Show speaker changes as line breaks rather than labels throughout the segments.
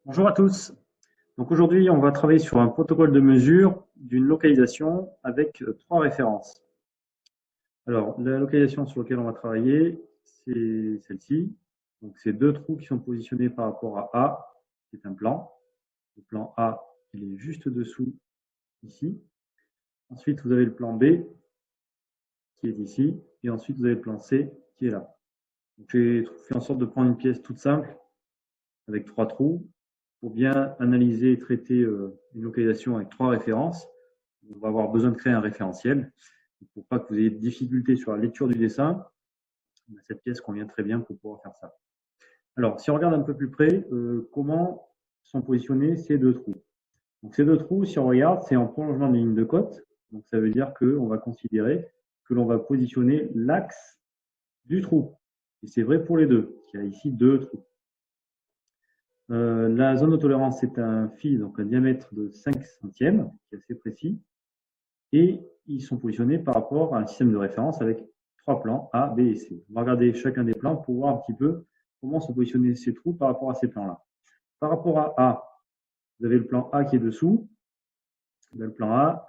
Bonjour à tous. Donc aujourd'hui, on va travailler sur un protocole de mesure d'une localisation avec trois références. Alors, la localisation sur laquelle on va travailler, c'est celle-ci. Donc, c'est deux trous qui sont positionnés par rapport à A, qui est un plan. Le plan A, il est juste dessous, ici. Ensuite, vous avez le plan B, qui est ici. Et ensuite, vous avez le plan C, qui est là. J'ai fait en sorte de prendre une pièce toute simple, avec trois trous, pour bien analyser et traiter une localisation avec trois références. On va avoir besoin de créer un référentiel. Pour pas que vous ayez de difficultés sur la lecture du dessin, cette pièce convient très bien pour pouvoir faire ça. Alors, si on regarde un peu plus près, comment sont positionnés ces deux trous. Donc, ces deux trous, si on regarde, c'est en prolongement des lignes de côte. Donc, ça veut dire qu'on va considérer que l'on va positionner l'axe du trou. Et c'est vrai pour les deux. Il y a ici deux trous. La zone de tolérance, c'est un fil, donc un diamètre de 5 centièmes, qui est assez précis. Et ils sont positionnés par rapport à un système de référence avec trois plans A, B et C. On va regarder chacun des plans pour voir un petit peu comment se positionner ces trous par rapport à ces plans-là. Par rapport à A, vous avez le plan A qui est dessous. Le plan A,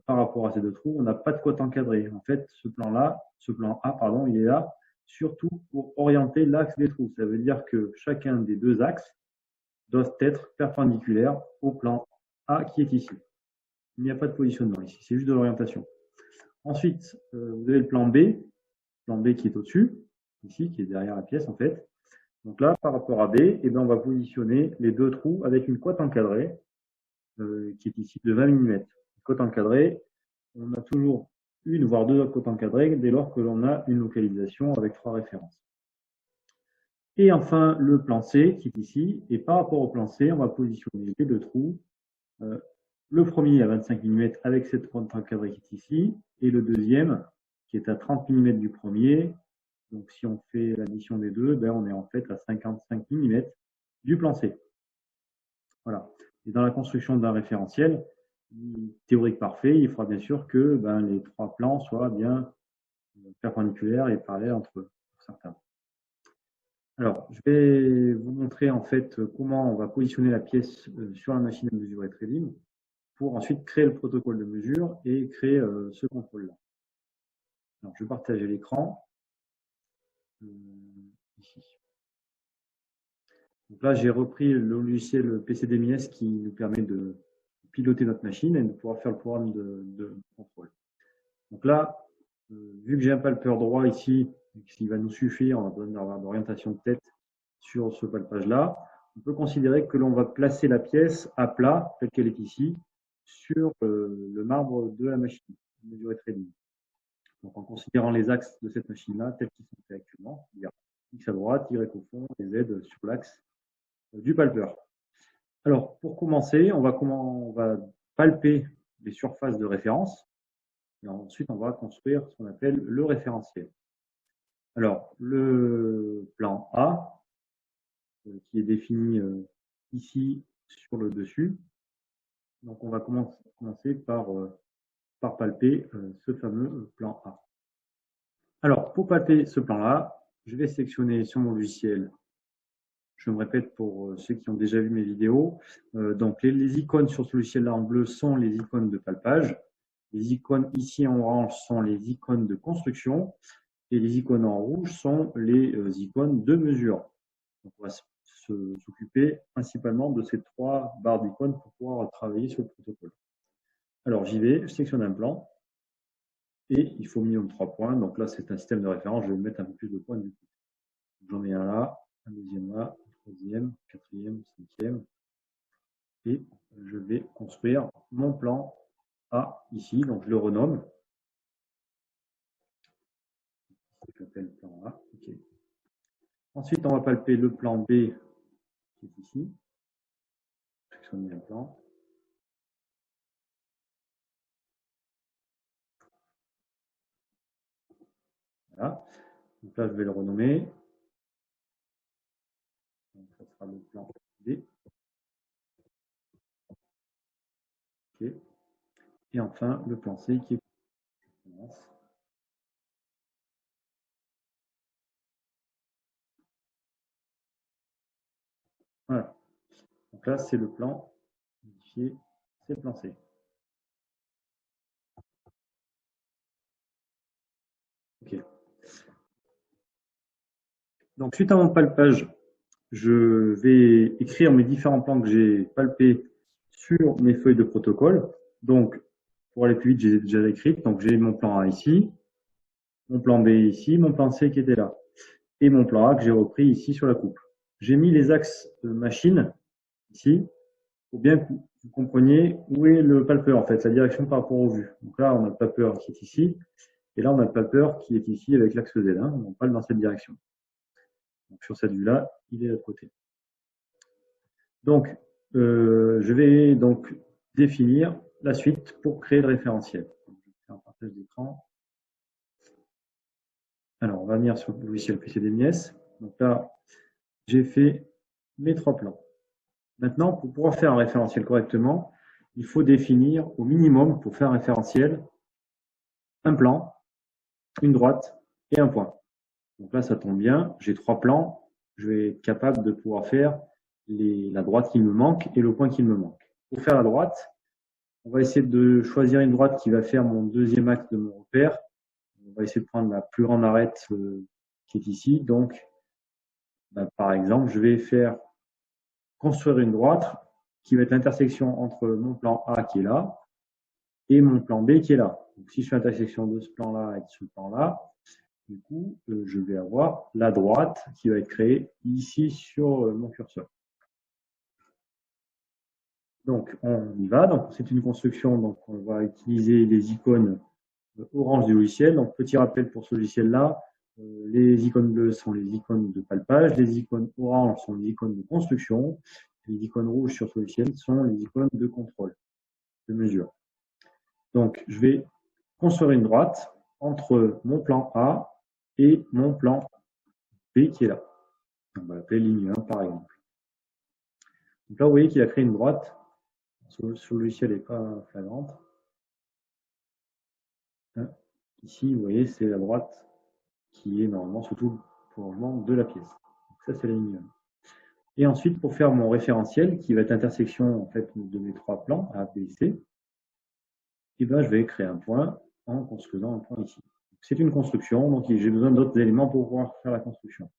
par rapport à ces deux trous, on n'a pas de côte encadrée. En fait, ce plan-là, ce plan A, pardon, il est là surtout pour orienter l'axe des trous. Ça veut dire que chacun des deux axes doivent être perpendiculaires au plan A qui est ici. Il n'y a pas de positionnement ici, c'est juste de l'orientation. Ensuite, vous avez le plan B qui est au-dessus, ici, qui est derrière la pièce en fait. Donc là, par rapport à B, eh ben, on va positionner les deux trous avec une cote encadrée, qui est ici de 20 mm. Une cote encadrée, on a toujours une voire deux cotes encadrées dès lors que l'on a une localisation avec trois références. Et enfin, le plan C qui est ici, et par rapport au plan C, on va positionner les deux trous. Euh, le premier à 25 mm avec cette cote encadrée qui est ici, et le deuxième qui est à 30 mm du premier. Donc si on fait l'addition des deux, ben, on est en fait à 55 mm du plan C. Voilà. Et dans la construction d'un référentiel théorique parfait, il faudra bien sûr que les trois plans soient bien perpendiculaires et parallèles entre eux, pour certains. Alors, je vais vous montrer en fait comment on va positionner la pièce sur la machine à mesurer Trading pour ensuite créer le protocole de mesure et créer ce contrôle-là. Alors, je vais partager l'écran ici. Donc là, j'ai repris le logiciel PCDMIS qui nous permet de piloter notre machine et de pouvoir faire le programme de contrôle. Donc là, vu que j'ai un palpeur droit ici, qui va nous suffire, on a besoin d'avoir d'orientation de tête sur ce palpage-là, on peut considérer que l'on va placer la pièce à plat, telle qu'elle est ici, sur le marbre de la machine, mesurée très ligne. Donc en considérant les axes de cette machine-là, tels qu'ils sont faits actuellement, c'est-à-dire X à droite, Y au fond et Z sur l'axe du palpeur. Alors, pour commencer, on va palper les surfaces de référence et ensuite on va construire ce qu'on appelle le référentiel. Alors, le plan A, qui est défini ici sur le dessus, donc on va commencer par palper ce fameux plan A. Alors, pour palper ce plan-là, je vais sélectionner sur mon logiciel. Je me répète pour ceux qui ont déjà vu mes vidéos. Donc, les icônes sur ce logiciel-là en bleu sont les icônes de palpage. Les icônes ici en orange sont les icônes de construction. Et les icônes en rouge sont les icônes de mesure. Donc, on va s'occuper principalement de ces trois barres d'icônes pour pouvoir travailler sur le protocole. Alors, j'y vais, je sélectionne un plan. Et il faut minimum 3 points. Donc là, c'est un système de référence. Je vais mettre un peu plus de points du coup. J'en ai un là, un deuxième là, un troisième, quatrième, cinquième. Et je vais construire mon plan A ici. Donc je le renomme. Je l'appelle plan A. Okay. Ensuite, on va palper le plan B qui est ici. Je vais un plan. Voilà. Donc là, je vais le renommer. Donc, ça sera le plan B. Okay. Et enfin, le plan C qui est. Voilà. Donc là, c'est le plan modifié, c'est le plan C. OK. Donc, suite à mon palpage, je vais écrire mes différents plans que j'ai palpés sur mes feuilles de protocole. Donc, pour aller plus vite, j'ai déjà écrit. Donc, j'ai mon plan A ici, mon plan B ici, mon plan C qui était là, et mon plan A que j'ai repris ici sur la coupe. J'ai mis les axes de machine ici, pour bien que vous compreniez où est le palpeur, en fait, la direction par rapport au vu. Donc là, on a le palpeur qui est ici, et là, on a le palpeur qui est ici avec l'axe Z. Hein, on parle dans cette direction. Donc, sur cette vue-là, il est de l'autre côté. Donc, je vais donc définir la suite pour créer le référentiel. Donc, je vais faire un partage d'écran. Alors, on va venir sur le logiciel PCDMIS. Donc là, j'ai fait mes 3 plans. Maintenant, pour pouvoir faire un référentiel correctement, il faut définir au minimum, pour faire un référentiel, un plan, une droite et un point. Donc là, ça tombe bien, j'ai 3 plans, je vais être capable de pouvoir faire la droite qui me manque et le point qui me manque. Pour faire la droite, on va essayer de choisir une droite qui va faire mon deuxième axe de mon repère. On va essayer de prendre la plus grande arête qui est ici. Donc, par exemple, je vais faire construire une droite qui va être l'intersection entre mon plan A qui est là et mon plan B qui est là. Donc, si je fais l'intersection de ce plan-là et de ce plan-là, du coup, je vais avoir la droite qui va être créée ici sur mon curseur. Donc, on y va. Donc, c'est une construction. Donc, on va utiliser les icônes orange du logiciel. Donc, petit rappel pour ce logiciel-là, les icônes bleues sont les icônes de palpage, les icônes orange sont les icônes de construction, les icônes rouges sur ce logiciel sont les icônes de contrôle, de mesure. Donc, je vais construire une droite entre mon plan A et mon plan B qui est là. On va l'appeler ligne 1 par exemple. Donc là, vous voyez qu'il a créé une droite. Sur le logiciel n'est pas flagrante. Ici, vous voyez, c'est la droite qui est normalement sous tout le prolongement de la pièce. Donc ça, c'est la ligne 1. Et ensuite, pour faire mon référentiel, qui va être l'intersection en fait, de mes 3 plans, A, B et C, et ben, je vais créer un point en construisant un point ici. C'est une construction, donc j'ai besoin d'autres éléments pour pouvoir faire la construction.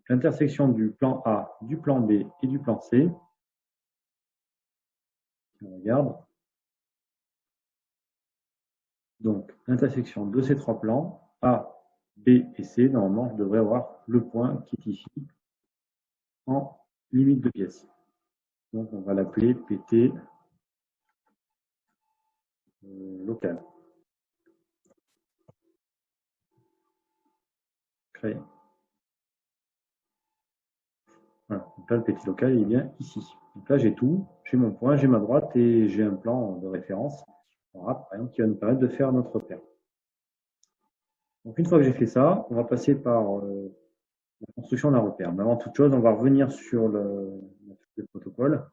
L'intersection du plan A, du plan B et du plan C, on regarde. Donc, l'intersection de ces 3 plans, A, B et C, normalement, je devrais avoir le point qui est ici en limite de pièce. Donc, on va l'appeler PT local. Créer. Voilà. Donc là, le PT local, il est bien ici. Donc là, j'ai tout. J'ai mon point, j'ai ma droite et j'ai un plan de référence, par exemple, qui va nous permettre de faire notre repère. Donc, une fois que j'ai fait ça, on va passer par la construction d'un repère. Mais avant toute chose, on va revenir sur le protocole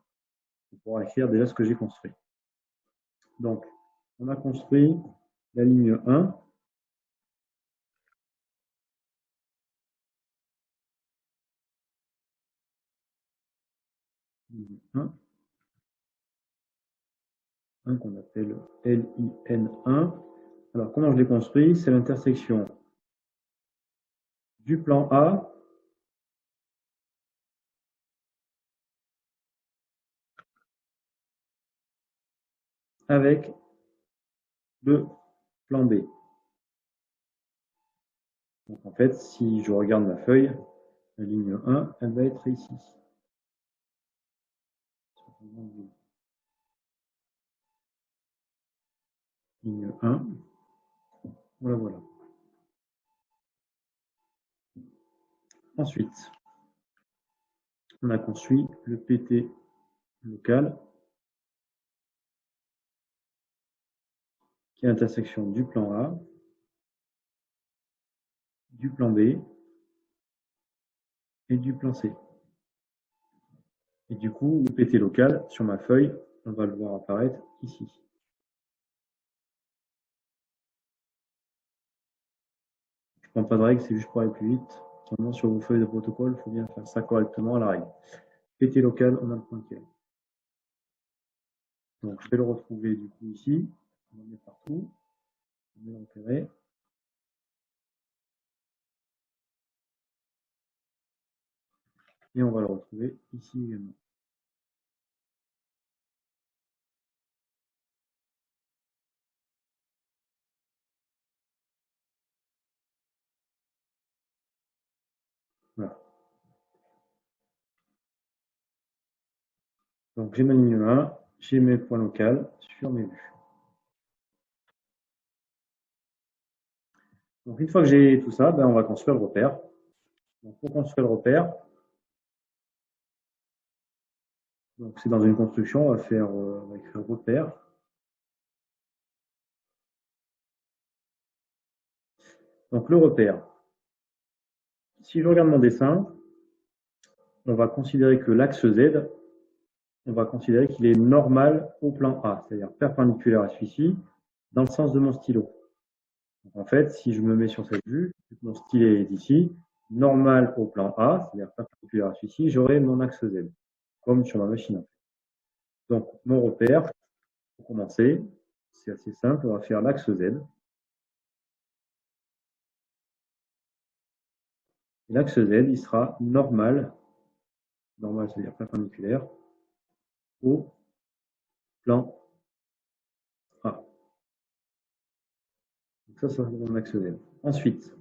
pour pouvoir écrire déjà ce que j'ai construit. Donc, on a construit la ligne 1. Ligne 1 qu'on appelle LIN1. Alors, comment je l'ai construit? C'est l'intersection du plan A avec le plan B. Donc, en fait, si je regarde ma feuille, la ligne 1, elle va être ici. Ligne 1. Voilà, voilà. Ensuite, on a construit le PT local qui est l'intersection du plan A, du plan B et du plan C. Et du coup, le PT local, sur ma feuille, on va le voir apparaître ici. Je ne prends pas de règle, c'est juste pour aller plus vite. Seulement sur vos feuilles de protocole, il faut bien faire ça correctement à la règle. PT local, on a le point qui est là. Donc, je vais le retrouver du coup ici. On le met partout. On va le repérer. Et on va le retrouver ici également. Voilà. Donc, j'ai ma ligne 1, j'ai mes points locaux sur mes vues. Donc, une fois que j'ai tout ça, ben, on va construire le repère. Donc, pour construire le repère, donc c'est dans une construction, on va écrire repère. Donc, le repère. Si je regarde mon dessin, on va considérer que l'axe Z, on va considérer qu'il est normal au plan A, c'est-à-dire perpendiculaire à celui-ci, dans le sens de mon stylo. Donc, en fait, si je me mets sur cette vue, mon stylet est ici, normal au plan A, c'est-à-dire perpendiculaire à celui-ci, j'aurai mon axe Z, comme sur ma machine. Donc, mon repère, pour commencer, c'est assez simple, on va faire l'axe Z. L'axe Z, il sera normal, c'est-à-dire perpendiculaire, au plan A. Donc ça sera mon axe Z. Ensuite,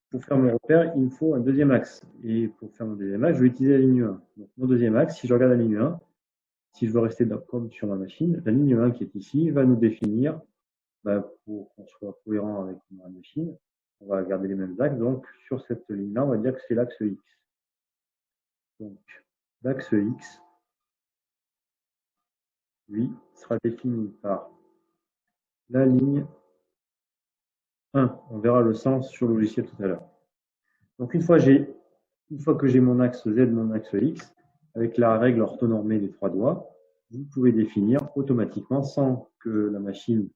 pour faire mon repère, il me faut un deuxième axe. Et pour faire mon deuxième axe, je vais utiliser la ligne 1. Donc mon deuxième axe, si je regarde la ligne 1, si je veux rester comme sur ma machine, la ligne 1 qui est ici va nous définir, pour qu'on soit cohérent avec ma machine, on va garder les mêmes axes. Donc sur cette ligne-là, on va dire que c'est l'axe X. Donc l'axe X, lui, sera défini par la ligne 1. On verra le sens sur le logiciel tout à l'heure. Donc une fois que j'ai mon axe Z, mon axe X, avec la règle orthonormée des 3 doigts, vous pouvez définir automatiquement, sans que la machine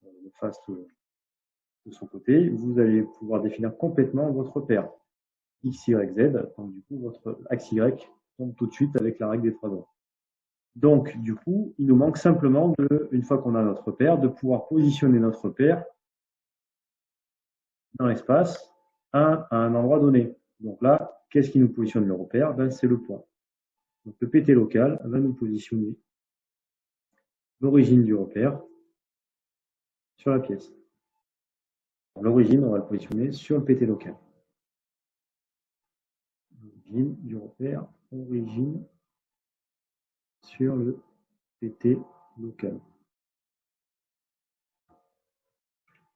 le fasse de son côté, vous allez pouvoir définir complètement votre repère X, Y, Z. Donc du coup, votre axe Y tombe tout de suite avec la règle des 3 doigts. Donc du coup, il nous manque simplement, une fois qu'on a notre repère, de pouvoir positionner notre repère dans l'espace à un endroit donné. Donc là, qu'est-ce qui nous positionne le repère? C'est le point. Donc le PT local va nous positionner l'origine du repère sur la pièce. L'origine, on va le positionner sur le PT local. L'origine du repère, origine sur le PT local.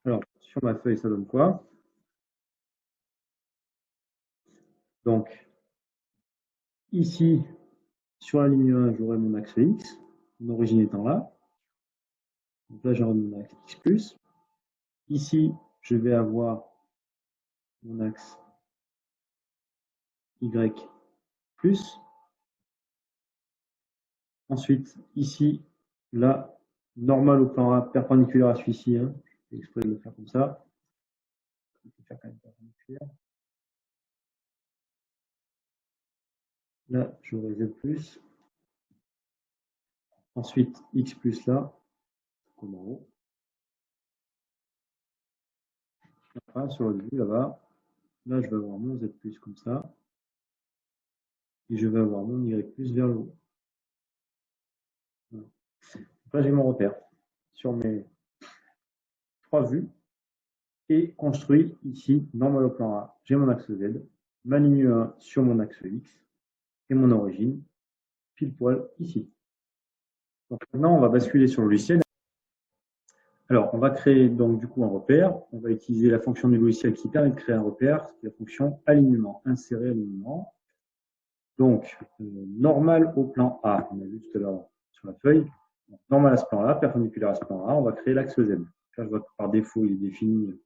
Alors, sur ma feuille, ça donne quoi? Donc, ici, sur la ligne 1, j'aurai mon axe X, mon origine étant là. Donc là, j'aurai mon axe X plus. Ici, je vais avoir mon axe Y plus. Ensuite, ici, là, normal au plan A, perpendiculaire à celui-ci. Hein. J'ai exprès de le faire comme ça. Je vais faire quand même perpendiculaire. Là, j'aurai Z plus. Ensuite, X plus là, comme en haut. Enfin, sur l'autre vue, là-bas, là, je vais avoir mon Z plus comme ça. Et je vais avoir mon Y plus vers le haut. Voilà. Donc là, j'ai mon repère sur mes 3 vues et construit ici, normal au plan A. J'ai mon axe Z, ma ligne 1 sur mon axe X et mon origine, pile poil ici. Donc maintenant, on va basculer sur le logiciel. Alors, on va créer donc du coup un repère. On va utiliser la fonction du logiciel qui permet de créer un repère, c'est la fonction alignement, insérer alignement. Donc, normal au plan A, on a vu tout à l'heure sur la feuille. Donc, normal à ce plan-là, perpendiculaire à ce plan-là, on va créer l'axe Z. Là, je vois que par défaut, il est défini,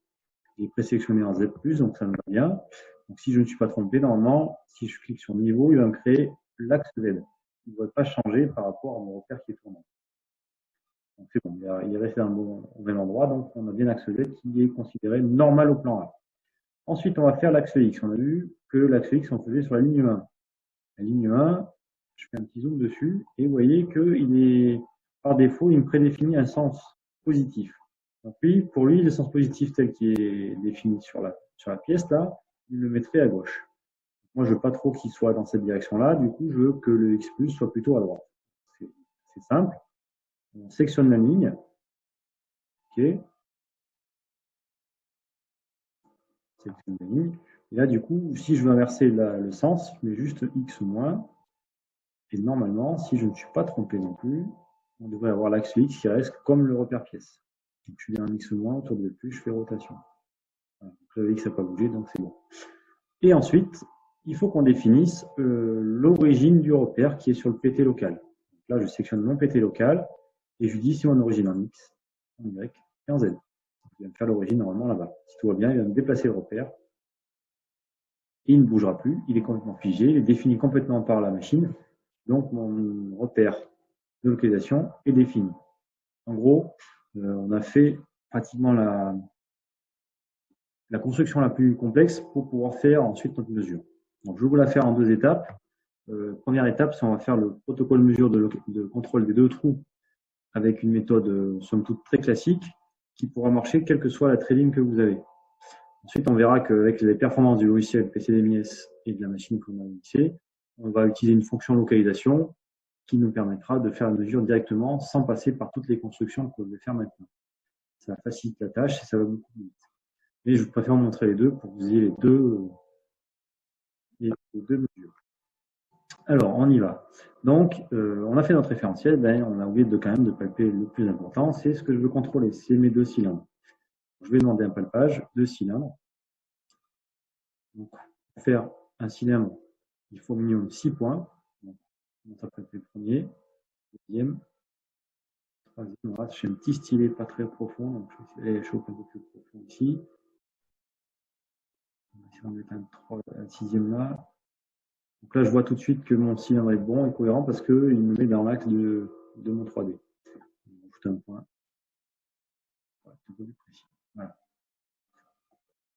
il est présélectionné en Z+, donc ça me va bien. Donc, si je ne suis pas trompé, normalement, si je clique sur niveau, il va me créer l'axe Z. Il ne va pas changer par rapport à mon repère qui est tournant. Donc, c'est bon, il est resté au même endroit, donc on a bien l'axe Z qui est considéré normal au plan A. Ensuite, on va faire l'axe X. On a vu que l'axe X, on faisait sur la ligne 1. La ligne 1, je fais un petit zoom dessus, et vous voyez qu'il est par défaut, il me prédéfinit un sens positif. Donc lui, pour lui, le sens positif tel qu'il est défini sur la pièce, là, il le mettrait à gauche. Moi, je ne veux pas trop qu'il soit dans cette direction-là. Du coup, je veux que le x plus soit plutôt à droite. C'est simple. On sectionne la ligne. OK. Sectionne la ligne. Et là, du coup, si je veux inverser le sens, je mets juste x moins. Et normalement, si je ne suis pas trompé non plus, on devrait avoir l'axe x qui reste comme le repère pièce. Donc, je mets un x moins autour de plus, je fais rotation. Voilà. Donc, le x n'a pas bougé, donc c'est bon. Et ensuite, il faut qu'on définisse l'origine du repère qui est sur le PT local. Donc là, je sectionne mon PT local et je lui dis si mon origine en X, en Y et en Z. Il va me faire l'origine normalement là-bas. Si tout va bien, il va me déplacer le repère. Il ne bougera plus, il est complètement figé, il est défini complètement par la machine. Donc mon repère de localisation est défini. En gros, on a fait pratiquement la construction la plus complexe pour pouvoir faire ensuite notre mesure. Donc, je vais vous la faire en 2 étapes. Première étape, c'est on va faire le protocole mesure de contrôle des 2 trous avec une méthode somme toute très classique qui pourra marcher quelle que soit la trading que vous avez. Ensuite, on verra qu'avec les performances du logiciel PCDMIS et de la machine qu'on a mixée, on va utiliser une fonction localisation qui nous permettra de faire la mesure directement sans passer par toutes les constructions que je vais faire maintenant. Ça facilite la tâche et ça va beaucoup plus vite. Mais je préfère vous montrer les deux pour que vous ayez les deux mesures. Alors, on y va. Donc, on a fait notre référentiel, ben, on a oublié quand même de palper le plus important, c'est ce que je veux contrôler, c'est mes 2 cylindres. Je vais demander un palpage, 2 cylindres. Donc, pour faire un cylindre, il faut au minimum 6 points. Donc, on va palper le premier, deuxième, troisième. Voilà, j'ai un petit stylet pas très profond, donc je vais essayer d'aller choper un peu plus profond ici. On va mettre un sixième là. Donc là, je vois tout de suite que mon cylindre est bon et cohérent parce qu'il me met dans l'axe de mon 3D. On ajoute un point. Voilà, un peu plus précis. Voilà.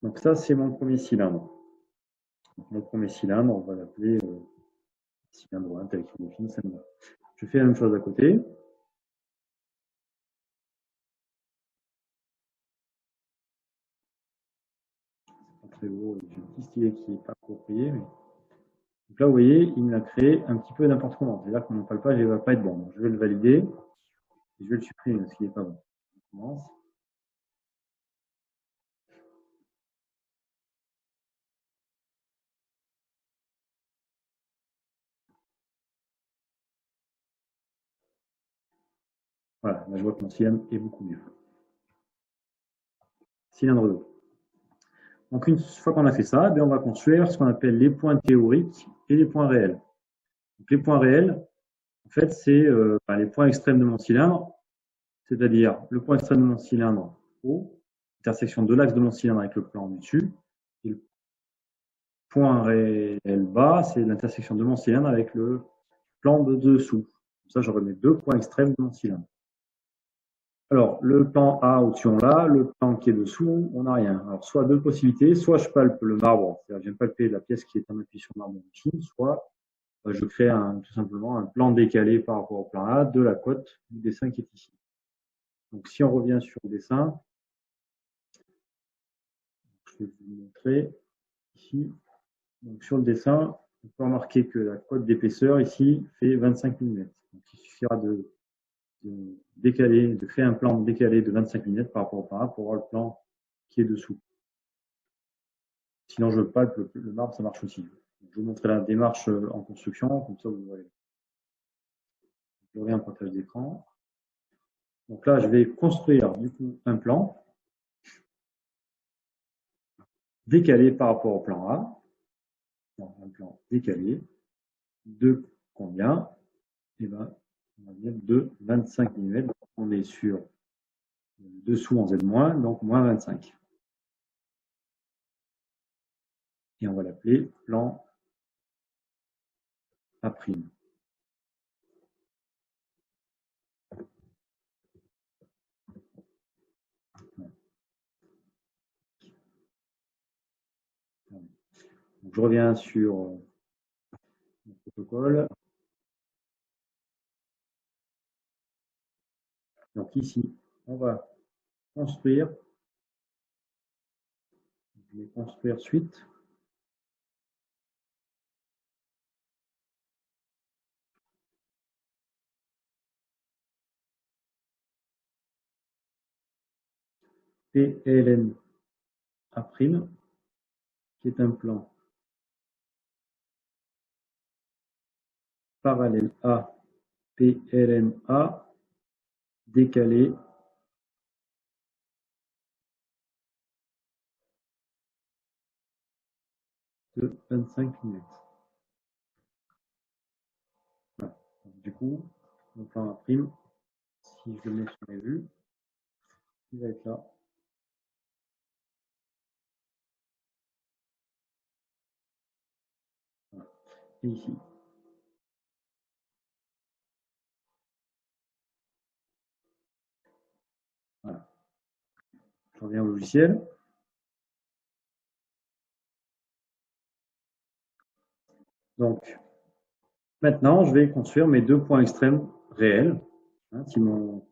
Donc ça, c'est mon premier cylindre. Donc, mon premier cylindre, on va l'appeler cylindre 1, tel qu'il est défini, ça me va. Je fais la même chose à côté. C'est pas très beau, j'ai un petit stylet qui n'est pas approprié. Mais... Donc là, vous voyez, il m'a créé un petit peu n'importe comment. C'est-à-dire que mon palpage ne va pas être bon. Donc, je vais le valider et je vais le supprimer parce qu'il n'est pas bon. On commence. Voilà, là, je vois que mon cylindre est beaucoup mieux. Cylindre 2. Donc, une fois qu'on a fait ça, on va construire ce qu'on appelle les points théoriques et les points réels. Donc, les points réels, en fait, c'est les points extrêmes de mon cylindre, c'est-à-dire le point extrême de mon cylindre haut, intersection de l'axe de mon cylindre avec le plan du dessus, et le point réel bas, c'est l'intersection de mon cylindre avec le plan de dessous. Comme ça, j'aurai mes 2 points extrêmes de mon cylindre. Alors, le plan A au-dessus, on l'a. Le plan qui est dessous, on n'a rien. Alors, soit 2 possibilités. Soit je palpe le marbre, c'est-à-dire je viens palper la pièce qui est en appui sur le marbre machine, soit je crée tout simplement un plan décalé par rapport au plan A de la cote du dessin qui est ici. Donc, si on revient sur le dessin, je vais vous montrer ici. Donc, sur le dessin, on peut remarquer que la cote d'épaisseur ici fait 25 mm. Donc, il suffira de décaler, de créer un plan décalé de 25 mm par rapport au plan A pour avoir le plan qui est dessous. Sinon, je palpe le marbre, ça marche aussi. Je vous montrerai la démarche en construction, comme ça vous voyez. Je reviens en partage d'écran. Donc là, je vais construire du coup un plan décalé par rapport au plan A. Donc, un plan décalé de combien? Eh ben, on va dire de 25 mm. On est sur dessous en Z-, donc moins 25. Et on va l'appeler plan A'. Donc, je reviens sur le protocole. Donc ici, on va construire, je vais construire suite. PLN A', qui est un plan parallèle à PLNA décalé de 25 mm. Voilà. Du coup, mon plan A', si je le mets sur les vues, il va être là. Voilà. Et ici. Voilà. Je reviens au logiciel. Donc, maintenant, je vais construire mes deux points extrêmes réels. Si mon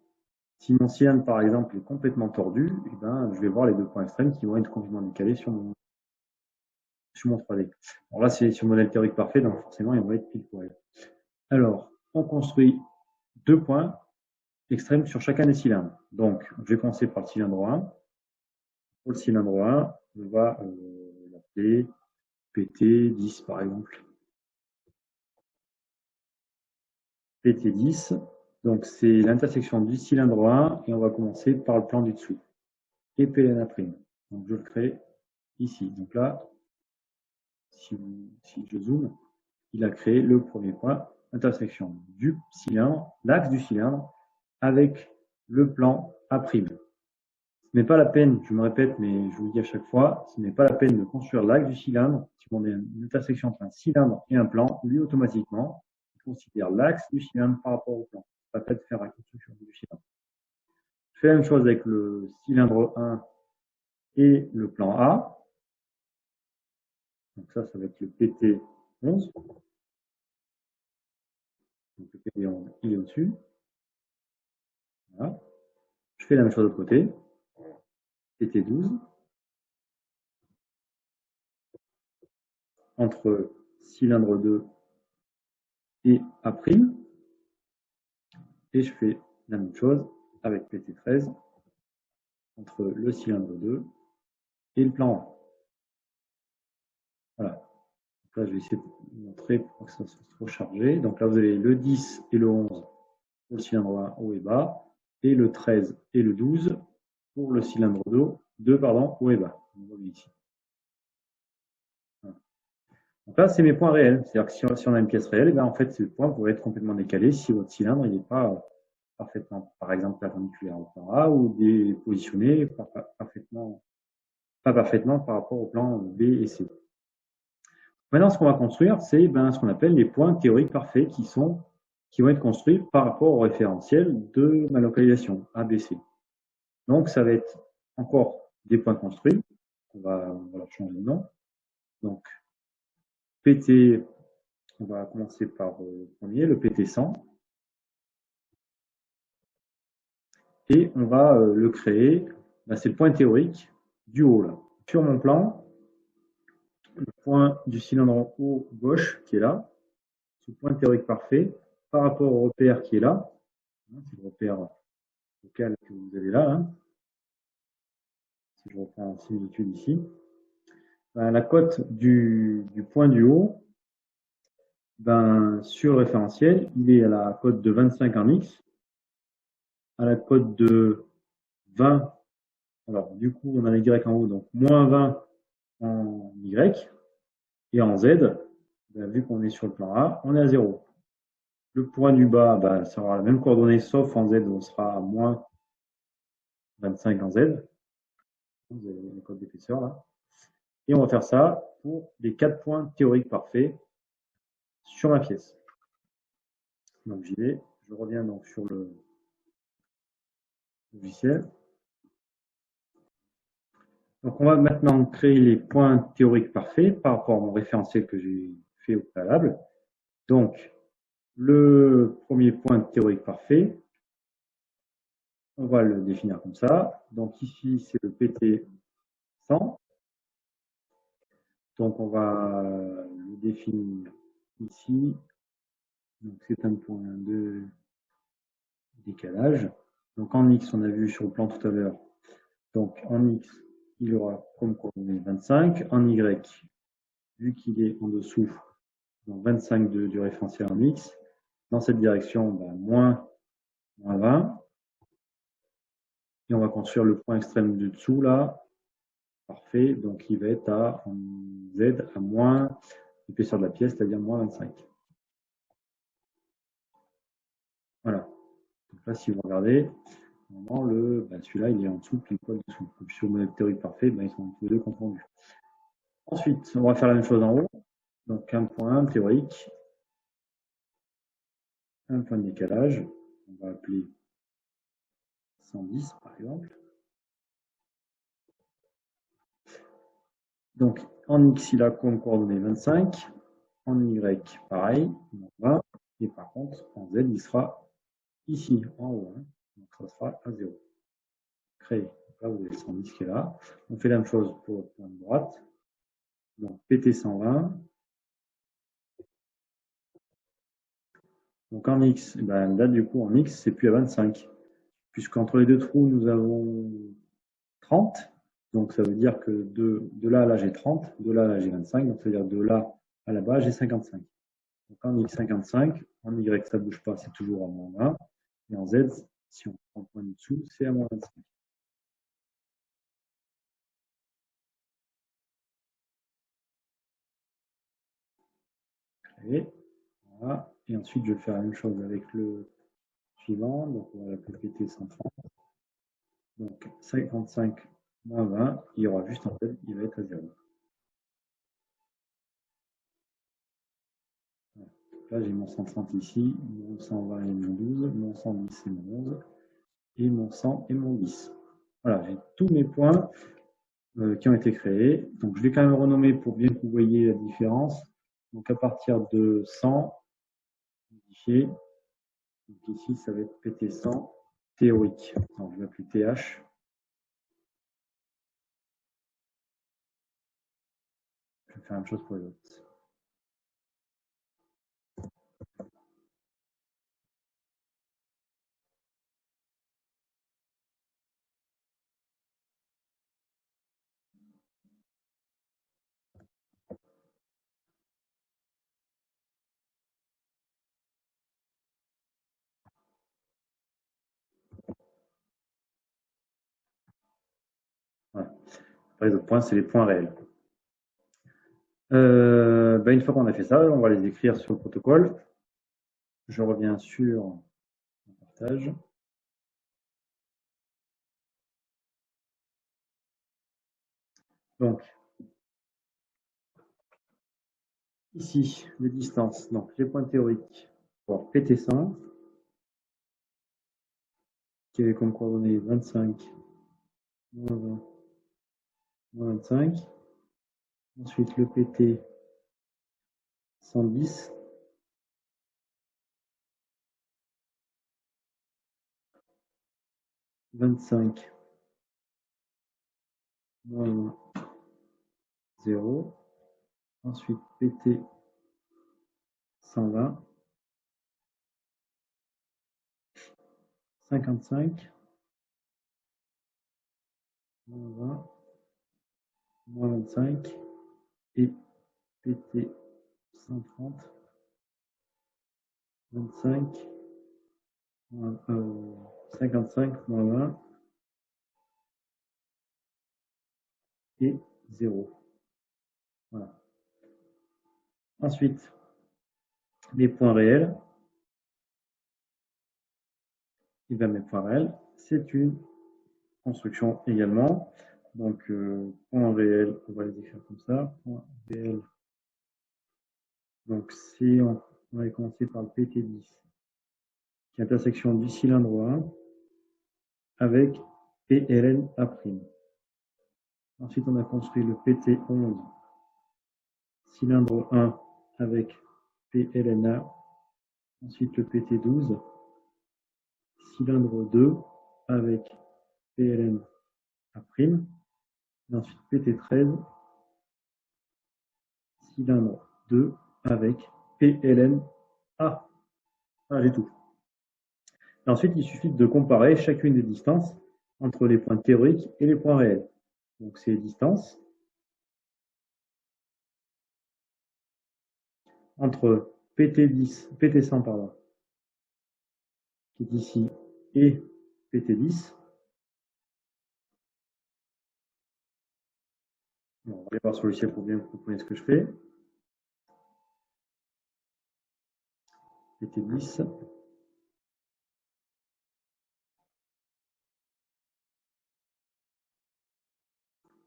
cylindre, par exemple, est complètement tordu, eh ben, je vais voir les deux points extrêmes qui vont être complètement décalés sur mon 3D. Alors là, c'est sur modèle théorique parfait, donc forcément, ils vont être pile poil. Alors, on construit deux points extrêmes sur chacun des cylindres. Donc, je vais commencer par le cylindre 1. Pour le cylindre 1, on va l'appeler PT10 par exemple. PT10, donc c'est l'intersection du cylindre 1 et on va commencer par le plan du dessous. Et PLNA'. Donc je le crée ici. Donc là, si je zoome, il a créé le premier point, intersection du cylindre, l'axe du cylindre, avec le plan A'. Ce n'est pas la peine, je me répète, mais je vous le dis à chaque fois, ce n'est pas la peine de construire l'axe du cylindre. Si on a une intersection entre un cylindre et un plan, lui, automatiquement, il considère l'axe du cylindre par rapport au plan. Pas la peine de faire la construction du cylindre. Je fais la même chose avec le cylindre 1 et le plan A. Donc ça va être le PT11. Donc le PT11, il est au-dessus. Voilà. Je fais la même chose de l'autre côté. PT12. Entre cylindre 2 et A'. Et je fais la même chose avec PT13 entre le cylindre 2 et le plan A. Voilà. Donc là, je vais essayer de montrer pour que ça soit trop chargé. Donc là, vous avez le 10 et le 11 pour le cylindre 1 haut et bas, et le 13 et le 12 pour le cylindre 2 haut et bas. On voit ici. Voilà. Donc là, c'est mes points réels. C'est-à-dire que si on a une pièce réelle, en fait, ces points pourraient être complètement décalés si votre cylindre n'est pas parfaitement, par exemple, perpendiculaire au plan A ou positionné pas parfaitement par rapport au plan B et C. Maintenant, ce qu'on va construire, c'est ce qu'on appelle les points théoriques parfaits qui vont être construits par rapport au référentiel de ma localisation ABC. Donc, ça va être encore des points construits. On va leur changer de nom. Donc, PT, on va commencer par le premier, le PT100. Et on va le créer. C'est le point théorique du haut là. Sur mon plan, le point du cylindre en haut gauche qui est là, ce point théorique parfait, par rapport au repère qui est là, c'est le repère local que vous avez là, si je reprends en similitude ici, la cote du point du haut, sur le référentiel, il est à la cote de 25 en X, à la cote de 20, alors du coup on a les Y en haut, donc moins 20 en Y, et en Z, vu qu'on est sur le plan A, on est à 0. Le point du bas, ça aura la même coordonnée, sauf en Z, on sera à moins 25 en Z. Vous avez le code d'épaisseur là. Et on va faire ça pour les 4 points théoriques parfaits sur ma pièce. Donc j'y vais. Je reviens donc sur le logiciel. Donc on va maintenant créer les points théoriques parfaits par rapport à mon référentiel que j'ai fait au préalable. Donc le premier point théorique parfait, On va le définir comme ça. Donc ici, c'est le PT 100. Donc on va le définir ici. Donc c'est un point de décalage. Donc en X, on a vu sur le plan tout à l'heure. Donc en X, il aura comme coordonnée 25. En Y, vu qu'il est en dessous, donc 25 du référentiel en X, dans cette direction, moins 20. Et on va construire le point extrême du dessous, là. Parfait. Donc, il va être en Z à moins l'épaisseur de la pièce, c'est-à-dire moins 25. Voilà. Donc là, si vous regardez, celui-là, il est en dessous, puis poil dessous. Donc, sur le modèle théorique parfait, ils sont tous les deux confondus. Ensuite, on va faire la même chose en haut. Donc, un point théorique, un point de décalage. On va appeler 110, par exemple. Donc, en X, il a comme coordonnée 25. En Y, pareil, 20. Et par contre, en Z, il sera ici, en haut. Donc, ça sera à 0. Créer. Donc là, vous avez le 110 qui est là. On fait la même chose pour le point de droite. Donc, PT 120. Donc, en X, là, du coup, en X, c'est plus à 25. Puisqu'entre les deux trous, nous avons 30. Donc, ça veut dire que de là à là, j'ai 30. De là à là, j'ai 25. Donc, ça veut dire de là à là-bas, j'ai 55. Donc, en X, 55. En Y, ça ne bouge pas, c'est toujours à moins 20. Et en Z, si on prend le point du dessous, c'est à moins 25. Créer. Voilà. Et ensuite, je vais faire la même chose avec le suivant. Donc, on va l'appeler PT 130. Donc, 55 moins 20, il y aura juste en fait, il va être à 0. Voilà. Là, j'ai mon 130 ici, mon 120 et mon 12, mon 110 et mon 11, et mon 100 et mon 10. Voilà, j'ai tous mes points qui ont été créés. Donc, je vais quand même renommer pour bien que vous voyez la différence. Donc, à partir de 100, modifié. Donc, ici, ça va être PT100 théorique. Donc, je vais appeler TH. Je vais faire la même chose pour les autres. Voilà. Après, les autres points, c'est les points réels. Une fois qu'on a fait ça, on va les écrire sur le protocole. Je reviens sur le partage. Donc, ici, les distances. Donc, les points théoriques pour PT100, qui avait comme coordonnées 25, moins 20, moins 25. Ensuite, le PT 110. « 25, moins 0. Ensuite, PT 120, 55, moins 20, moins 25, et PT 130, 25, 55, moins 20, et 0. Voilà. Ensuite, les points réels. Et bien, mes points réels, c'est une construction également. Donc, point réel, on va les écrire comme ça. Point réel. Donc, on va commencer par le PT10, qui est intersection du cylindre 1 avec PLNA'. Ensuite, on a construit le PT11, cylindre 1 avec PLNA. Ensuite, le PT12, cylindre 2 avec PLN A', et ensuite PT13, cylindre 2 avec PLN A. Voilà, j'ai tout. Et ensuite, il suffit de comparer chacune des distances entre les points théoriques et les points réels. Donc, c'est les distances entre PT100, pardon, qui est ici, et PT10. Bon, on va aller voir sur le logiciel pour bien comprendre ce que je fais. PT10.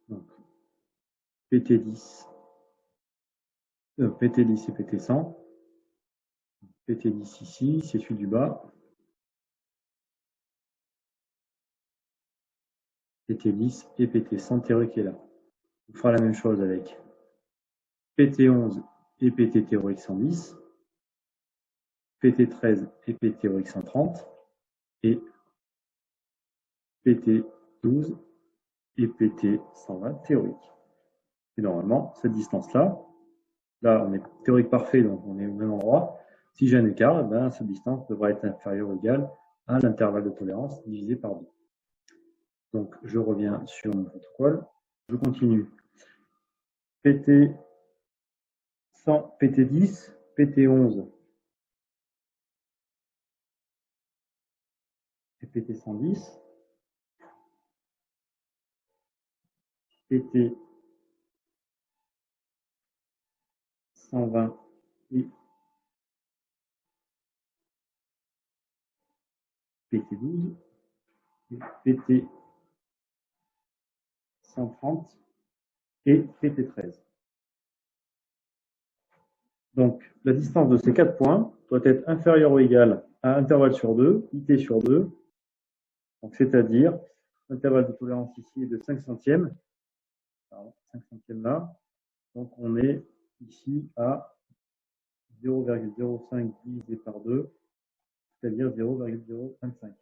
Donc, PT10. PT10 et PT100. PT10 ici, c'est celui du bas. PT10 et PT100 théorique est là. On fera la même chose avec PT11 et PT théorique 110, PT13 et PT théorique 130, et PT12 et PT 120 théorique. Et normalement, cette distance-là, là on est théorique parfait, donc on est au même endroit. Si j'ai un écart, ben, cette distance devrait être inférieure ou égale à l'intervalle de tolérance divisé par 2. Donc je reviens sur mon protocole, je continue. PT 100, PT10, PT11 et PT 110, PT 120 et PT12 et PT 130 et PT13. Donc, la distance de ces 4 points doit être inférieure ou égale à intervalle sur 2, IT sur 2, donc c'est-à-dire l'intervalle de tolérance ici est de 5 centièmes, pardon, 5 centièmes là, donc on est ici à 0,05 divisé par 2, c'est-à-dire 0,025.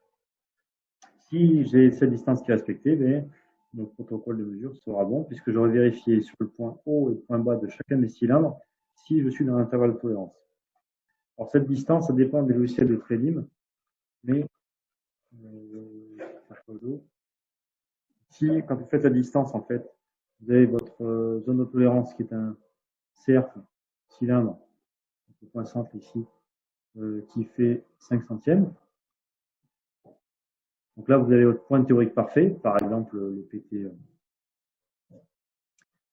Si j'ai cette distance qui est respectée, ben, notre protocole de mesure sera bon, puisque j'aurai vérifié sur le point haut et le point bas de chacun des cylindres si je suis dans l'intervalle de tolérance. Alors cette distance, ça dépend des logiciels de trading, mais si quand vous faites la distance, en fait, vous avez votre zone de tolérance qui est un cercle, cylindre, le point centre ici, qui fait 5 centièmes. Donc là, vous avez votre point théorique parfait, par exemple le PT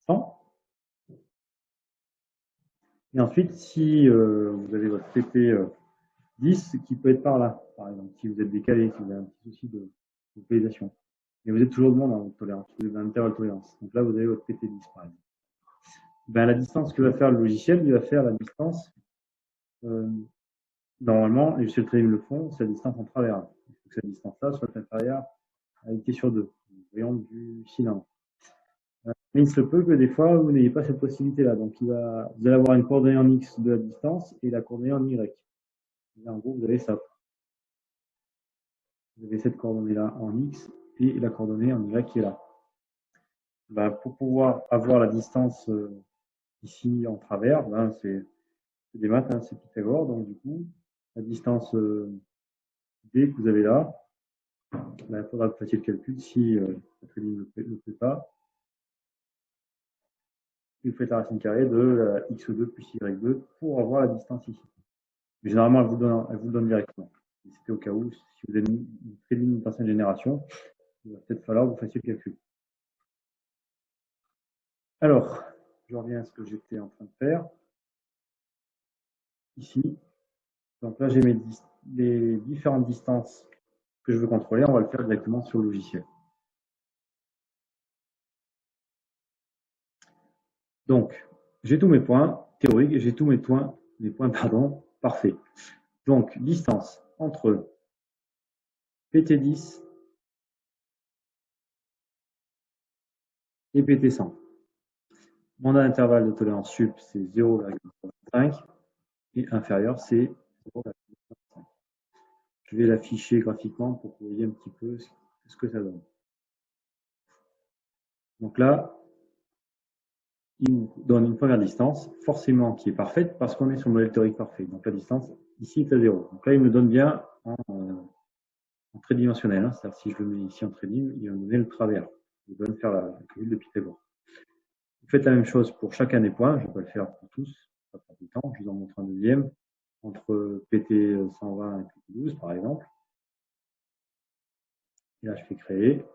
100. Et ensuite, si vous avez votre PT 10 qui peut être par là, par exemple, si vous êtes décalé, si vous avez un petit souci de localisation. Mais vous êtes toujours le monde dans votre tolérance, vous êtes dans l'intervalle de tolérance. Donc là, vous avez votre PT 10, par exemple. Ben, la distance que va faire le logiciel, il va faire la distance, normalement, les logiciels trading le font, c'est la distance en travers. Il faut que cette distance-là soit inférieure à IT sur 2, voyons du cylindre. Mais il se peut que des fois, vous n'ayez pas cette possibilité-là. Donc, vous allez avoir une coordonnée en X de la distance et la coordonnée en Y. Et en gros, vous avez ça. Vous avez cette coordonnée-là en X et la coordonnée en Y qui est là. Ben, pour pouvoir avoir la distance ici en travers, ben, c'est des maths, hein, c'est Pythagore. Donc, du coup, la distance D que vous avez là, ben, il faudra que vous fassiez le calcul si votre ligne ne le fait pas. Et vous faites la racine carrée de la x2 plus y2 pour avoir la distance ici. Mais généralement, elle vous le donne directement. C'était au cas où, si vous avez une ligne d'ancienne génération, il va peut-être falloir que vous fassiez le calcul. Alors, je reviens à ce que j'étais en train de faire. Ici, donc là, j'ai les différentes distances que je veux contrôler. On va le faire directement sur le logiciel. Donc, j'ai tous mes points théoriques et j'ai tous mes points parfaits. Donc, distance entre PT10 et PT100. Mon intervalle de tolérance sup, c'est 0,5 et inférieur, c'est 0,5. Je vais l'afficher graphiquement pour que vous voyez un petit peu ce que ça donne. Donc là, il nous donne une première distance, forcément qui est parfaite, parce qu'on est sur le modèle théorique parfait. Donc la distance ici est à 0. Donc là, il me donne bien en tridimensionnel. Hein. C'est-à-dire si je le mets ici en tridim, il va me donner le travers. Il va me faire la calcul de Pythagore. Vous faites la même chose pour chacun des points. Je ne vais pas le faire pour tous, pas pour tout le temps. Je vous en montre un deuxième, entre PT 120 et PT 12, par exemple. Et là, je fais créer.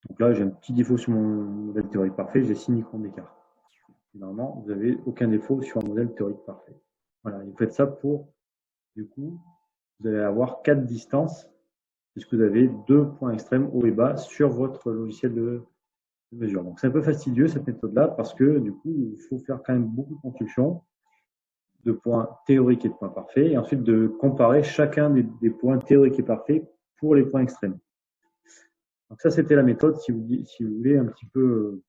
Donc là, j'ai un petit défaut sur mon modèle théorique parfait, j'ai 6 microns d'écart. Normalement, vous n'avez aucun défaut sur un modèle théorique parfait. Voilà, vous faites ça pour, du coup, vous allez avoir 4 distances, puisque vous avez 2 points extrêmes haut et bas sur votre logiciel de mesure. Donc c'est un peu fastidieux cette méthode-là, parce que du coup, il faut faire quand même beaucoup de constructions de points théoriques et de points parfaits, et ensuite de comparer chacun des points théoriques et parfaits pour les points extrêmes. Donc ça, c'était la méthode, si vous voulez, un petit peu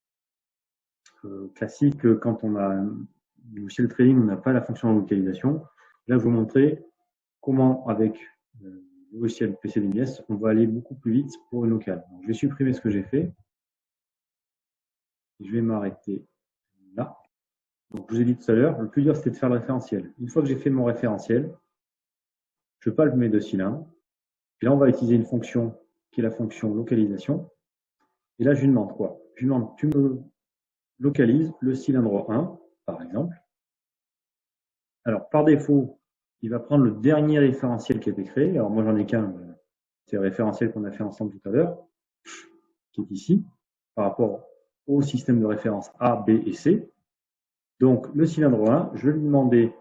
classique quand on a le logiciel trading, on n'a pas la fonction de localisation. Là, je vous montrer comment, avec le logiciel PCDMIS, on va aller beaucoup plus vite pour une locale. Donc, je vais supprimer ce que j'ai fait. Je vais m'arrêter là. Donc, je vous ai dit tout à l'heure, le plus dur, c'était de faire le référentiel. Une fois que j'ai fait mon référentiel, je palpe mes 2 cylindres. Et là, on va utiliser une fonction qui est la fonction localisation. Et là, je lui demande quoi? Je lui demande, tu me localises le cylindre 1, par exemple. Alors, par défaut, il va prendre le dernier référentiel qui a été créé. Alors, moi, j'en ai qu'un. C'est le référentiel qu'on a fait ensemble tout à l'heure, qui est ici, par rapport au système de référence A, B et C. Donc, le cylindre 1, je vais lui demander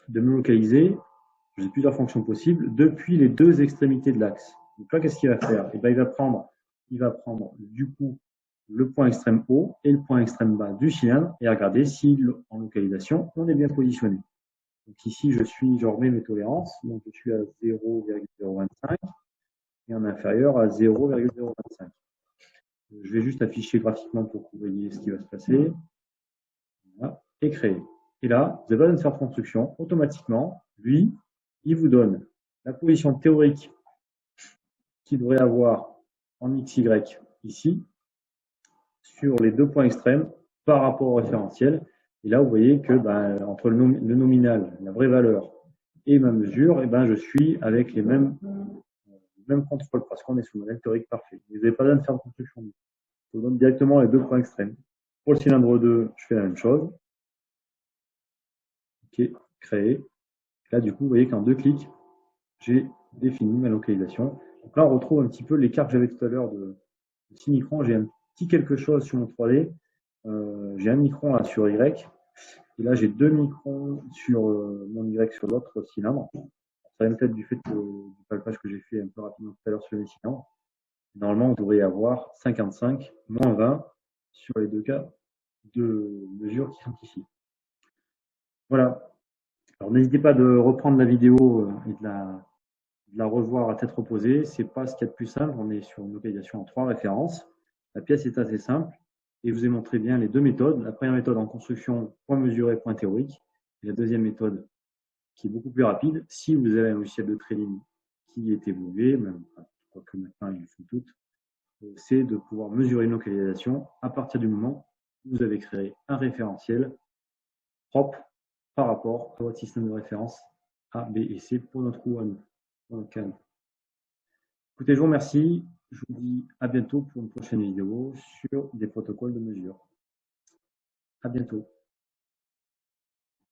de me localiser, j'ai plusieurs fonctions possibles, depuis les 2 extrémités de l'axe. Donc là, qu'est-ce qu'il va faire? Eh bien, il va prendre du coup le point extrême haut et le point extrême bas du cylindre et regarder si en localisation, on est bien positionné. Donc ici, je remets mes tolérances, donc je suis à 0,025 et en inférieur à 0,025. Je vais juste afficher graphiquement pour que vous voyez ce qui va se passer. Voilà, et créer. Et là, vous avez besoin de faire construction. Automatiquement, lui, il vous donne la position théorique qu'il devrait avoir en XY ici, sur les 2 points extrêmes par rapport au référentiel. Et là, vous voyez que entre le nominal, la vraie valeur, et ma mesure, je suis avec les mêmes contrôles, parce qu'on est sur le modèle théorique parfait. Vous n'avez pas besoin de faire de construction. Je vous donne directement les 2 points extrêmes. Pour le cylindre 2, je fais la même chose. OK, créer. Là, du coup, vous voyez qu'en 2 clics, j'ai défini ma localisation. Donc là, on retrouve un petit peu l'écart que j'avais tout à l'heure de 6 microns. J'ai un petit quelque chose sur mon 3D. J'ai 1 micron là sur Y. Et là, j'ai 2 microns sur mon Y sur l'autre cylindre. Ça vient peut-être du fait du palpage que j'ai fait un peu rapidement tout à l'heure sur les cylindres. Normalement, on devrait avoir 55 moins 20 sur les 2 cas de mesure qui sont ici. Voilà. Alors, n'hésitez pas de reprendre la vidéo et de la revoir à tête reposée. Ce n'est pas ce qu'il y a de plus simple. On est sur une localisation en 3 références. La pièce est assez simple. Et je vous ai montré bien les 2 méthodes. La première méthode en construction, point mesuré, point théorique. Et la deuxième méthode, qui est beaucoup plus rapide, si vous avez un logiciel de trading qui est évolué, même, quoique maintenant ils le font toutes, c'est de pouvoir mesurer une localisation à partir du moment où vous avez créé un référentiel propre par rapport à votre système de référence A, B et C pour notre coup à nous, dans le cas. Écoutez, je vous remercie. Je vous dis à bientôt pour une prochaine vidéo sur des protocoles de mesure. À bientôt.